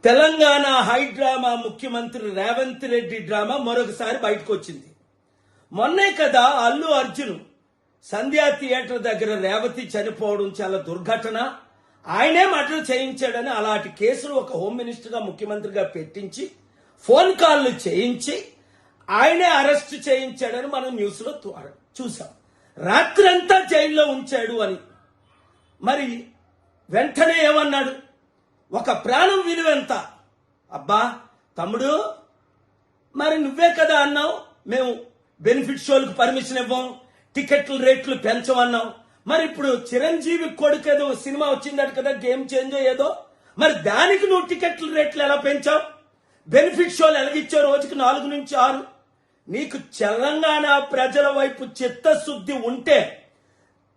Telangana high drama ముఖ్యమంత్రి Revanth Reddy drama మరొకసారి బయటకు వచ్చింది. మొన్నే కదా అల్లు అర్జున్ సంధ్యా థియేటర్ దగ్గర రేవతి చనిపోవడం చాలా దుర్ఘటన, ఆయనే మర్డర్ చేయించాడని అలాంటి కేసులు ఒక హోమ్ మినిస్టర్గా ముఖ్యమంత్రిగా పెట్టించి ఫోన్ కాల్లు చేయించి ఆయనే అరెస్ట్ చేయించాడని మనం న్యూస్ లో చూసాం. రాత్రంతా జైల్లో ఉంచాడు అని. మరి వెంటనే ఏమన్నాడు? ఒక ప్రాణం విలువెంత? అబ్బా తమ్ముడు, మరి నువ్వే కదా అన్నావు మేము బెనిఫిట్ షోలకు పర్మిషన్ ఇవ్వం, టికెట్ల రేట్లు పెంచమన్నావు. మరి ఇప్పుడు చిరంజీవి కొడుకు ఏదో సినిమా వచ్చిందట కదా, గేమ్ చేంజ్ ఏదో, మరి దానికి నువ్వు టికెట్ల రేట్లు ఎలా పెంచావు? బెనిఫిట్ షోలు ఎలాగిచ్చావు? రోజుకి 4 నుంచి 6. నీకు తెలంగాణ ప్రజల వైపు చిత్తశుద్ధి ఉంటే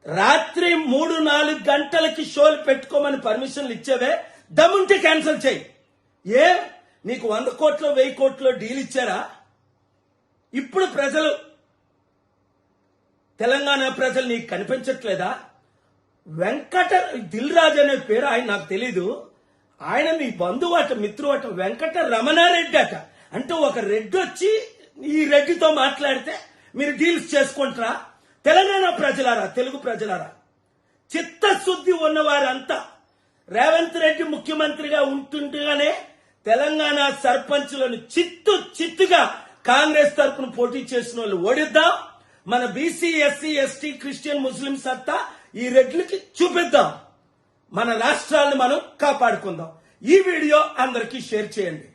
రాత్రి 3-4 గంటలకి షోలు పెట్టుకోమని పర్మిషన్లు ఇచ్చేవే, దమ్ముంటే క్యాన్సిల్ చేయి. ఏ నీకు 100 కోట్లు 1000 కోట్లు డీల్ ఇచ్చారా? ఇప్పుడు ప్రజలు, తెలంగాణ ప్రజలు నీకు కనిపించట్లేదా? వెంకట దిల్ రాజు అనే పేరు ఆయన నాకు తెలీదు, ఆయన మీ బంధువు అట, మిత్రువు అట, వెంకట రమణారెడ్డి అట. అంటే ఒక రెడ్డి వచ్చి ఈ రెడ్డితో మాట్లాడితే మీరు డీల్స్ చేసుకుంటారా? తెలంగాణ ప్రజలారా, తెలుగు ప్రజలారా, చిత్తశుద్ధి ఉన్నవారంతా రేవంత్ రెడ్డి ముఖ్యమంత్రిగా ఉంటుండగానే తెలంగాణ సర్పంచులను చిత్తుగా కాంగ్రెస్ తరఫున పోటీ చేసిన వాళ్ళు ఓడిద్దాం. మన బీసీ, ఎస్సీ, ఎస్టీ, క్రిస్టియన్, ముస్లిం సత్తా ఈ రెడ్లకి చూపిద్దాం. మన రాష్ట్రాలను మనం కాపాడుకుందాం. ఈ వీడియో అందరికీ షేర్ చేయండి.